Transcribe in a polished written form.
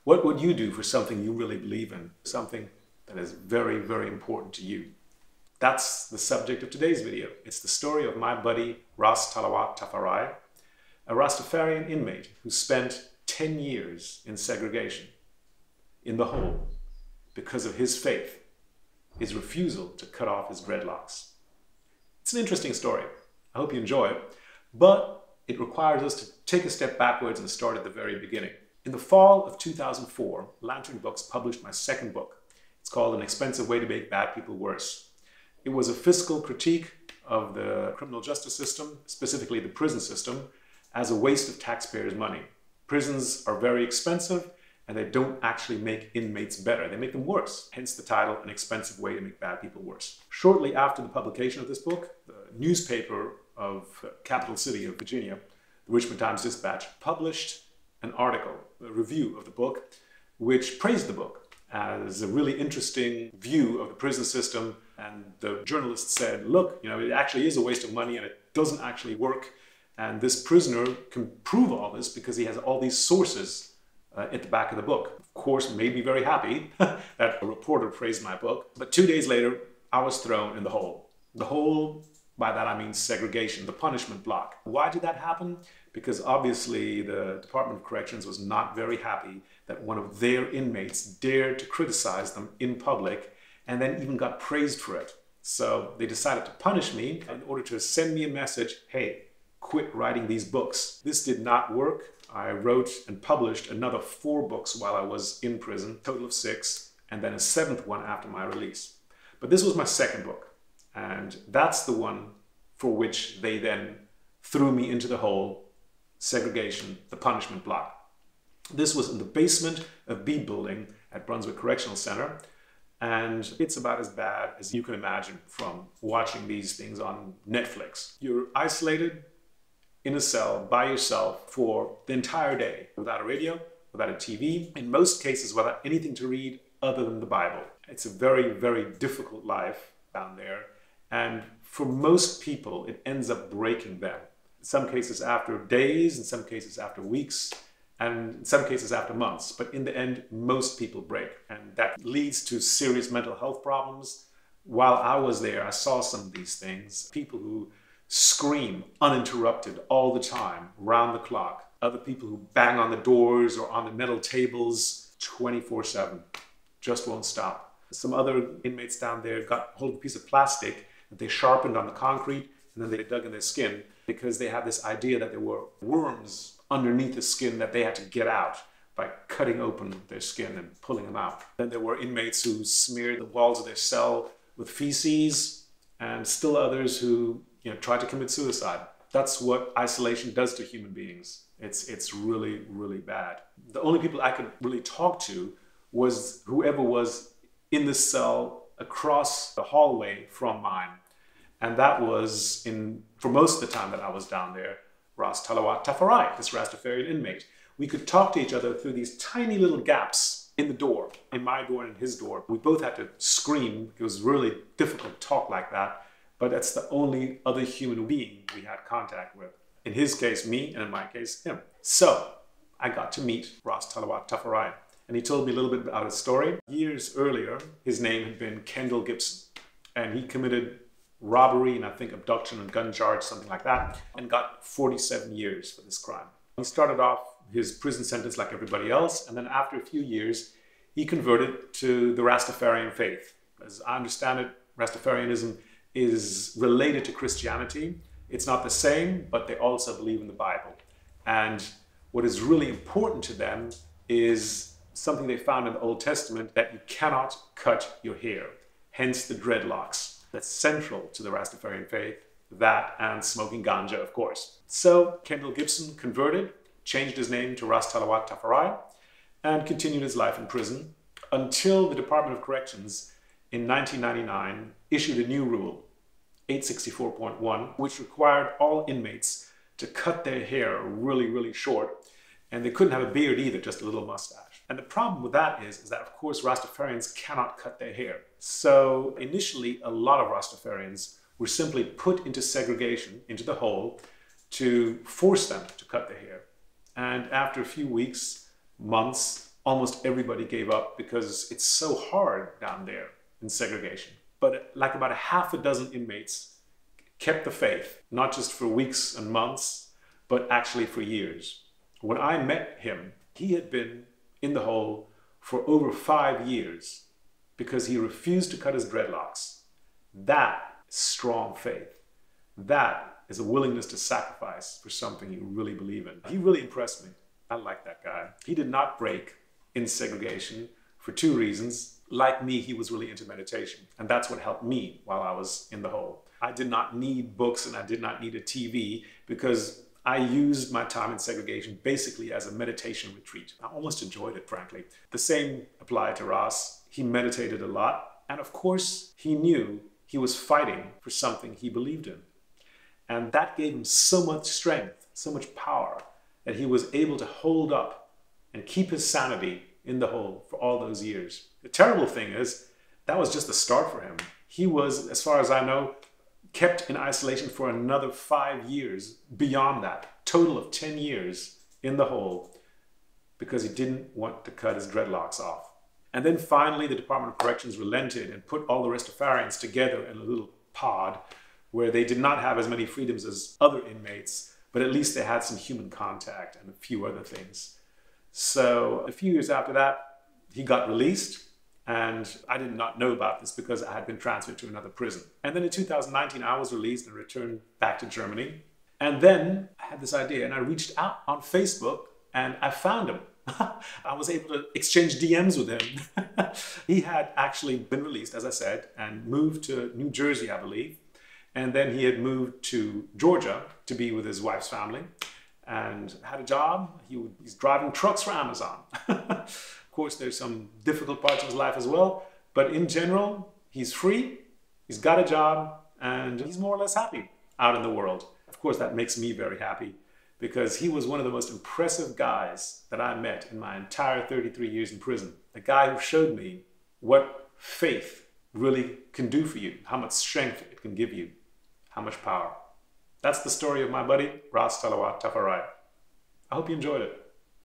What would you do for something you really believe in? Something that is very, very important to you? That's the subject of today's video. It's the story of my buddy Ras Talawa Tafari, a Rastafarian inmate who spent 10 years in segregation, in the hole, because of his faith, his refusal to cut off his dreadlocks. It's an interesting story. I hope you enjoy it, but it requires us to take a step backwards and start at the very beginning. In the fall of 2004, Lantern Books published my second book. It's called An Expensive Way to Make Bad People Worse. It was a fiscal critique of the criminal justice system, specifically the prison system, as a waste of taxpayers' money. Prisons are very expensive and they don't actually make inmates better. They make them worse. Hence the title, An Expensive Way to Make Bad People Worse. Shortly after the publication of this book, the newspaper of capital city of Virginia, the Richmond Times-Dispatch, published an article, a review of the book, which praised the book as a really interesting view of the prison system. And the journalist said, look, it actually is a waste of money and it doesn't actually work. And this prisoner can prove all this because he has all these sources at the back of the book. Of course, made me very happy that a reporter praised my book. But 2 days later, I was thrown in the hole. The hole, by that I mean segregation, the punishment block. Why did that happen? Because obviously the Department of Corrections was not very happy that one of their inmates dared to criticize them in public and then even got praised for it. So they decided to punish me in order to send me a message, hey, quit writing these books. This did not work. I wrote and published another 4 books while I was in prison, a total of 6, and then a 7th one after my release. But this was my second book, and that's the one for which they then threw me into the hole, segregation, the punishment block. This was in the basement of B building at Brunswick Correctional Center, and it's about as bad as you can imagine from watching these things on Netflix. You're isolated in a cell by yourself for the entire day, without a radio, without a TV, in most cases without anything to read other than the Bible. It's a very, very difficult life down there. And for most people, it ends up breaking them. In some cases after days, in some cases after weeks, and in some cases after months. But in the end, most people break. And that leads to serious mental health problems. While I was there, I saw some of these things. People who scream uninterrupted all the time, round the clock. Other people who bang on the doors or on the metal tables 24/7, just won't stop. Some other inmates down there got hold of a piece of plastic that they sharpened on the concrete and then they dug in their skin because they had this idea that there were worms underneath the skin that they had to get out by cutting open their skin and pulling them out. Then there were inmates who smeared the walls of their cell with feces, and still others who try to commit suicide. That's what isolation does to human beings. It's really, really bad. The only people I could really talk to was whoever was in the cell across the hallway from mine. And that was, for most of the time that I was down there, Ras Talawa Tafari, this Rastafarian inmate. We could talk to each other through these tiny little gaps in the door, in my door and in his door. We both had to scream. It was really difficult to talk like that. But that's the only other human being we had contact with. In his case, me, and in my case, him. So I got to meet Ras Talawa Tafari, and he told me a little bit about his story. Years earlier, his name had been Kendall Gibson, and he committed robbery and I think abduction and gun charge, something like that, and got 47 years for this crime. He started off his prison sentence like everybody else, and then after a few years, he converted to the Rastafarian faith. As I understand it, Rastafarianism is related to Christianity. It's not the same, but they also believe in the Bible. And what is really important to them is something they found in the Old Testament, that you cannot cut your hair, hence the dreadlocks. That's central to the Rastafarian faith, that and smoking ganja, of course. So Kendall Gibson converted, changed his name to Ras Talawa Tafari, and continued his life in prison until the Department of Corrections in 1999 issued a new rule, 864.1, which required all inmates to cut their hair really, really short, and they couldn't have a beard either, just a little mustache. And the problem with that is that, of course, Rastafarians cannot cut their hair. So initially, a lot of Rastafarians were simply put into segregation, into the hole, to force them to cut their hair. And after a few weeks, months, almost everybody gave up because it's so hard down there in segregation. But like about a half a dozen inmates kept the faith, not just for weeks and months, but actually for years. When I met him, he had been in the hole for over 5 years because he refused to cut his dreadlocks. That is strong faith. That is a willingness to sacrifice for something you really believe in. He really impressed me. I like that guy. He did not break in segregation for 2 reasons. Like me, he was really into meditation, and that's what helped me while I was in the hole. I did not need books and I did not need a TV because I used my time in segregation basically as a meditation retreat. I almost enjoyed it, frankly. The same applied to Ras. He meditated a lot, and of course, he knew he was fighting for something he believed in. And that gave him so much strength, so much power, that he was able to hold up and keep his sanity in the hole for all those years. The terrible thing is, that was just the start for him. He was, as far as I know, kept in isolation for another 5 years beyond that, total of 10 years in the hole, because he didn't want to cut his dreadlocks off. And then finally, the Department of Corrections relented and put all the Rastafarians together in a little pod where they did not have as many freedoms as other inmates, but at least they had some human contact and a few other things. So a few years after that, he got released, and I did not know about this because I had been transferred to another prison. And then in 2019, I was released and returned back to Germany. And then I had this idea, and I reached out on Facebook, and I found him. I was able to exchange DMs with him. He had actually been released, as I said, and moved to New Jersey, I believe. And then he had moved to Georgia to be with his wife's family and had a job. He's driving trucks for Amazon. Of course, there's some difficult parts of his life as well, but in general, he's free, he's got a job, and he's more or less happy out in the world. Of course, that makes me very happy because he was one of the most impressive guys that I met in my entire 33 years in prison. A guy who showed me what faith really can do for you, how much strength it can give you, how much power. That's the story of my buddy, Ras Talawa Tafari. I hope you enjoyed it.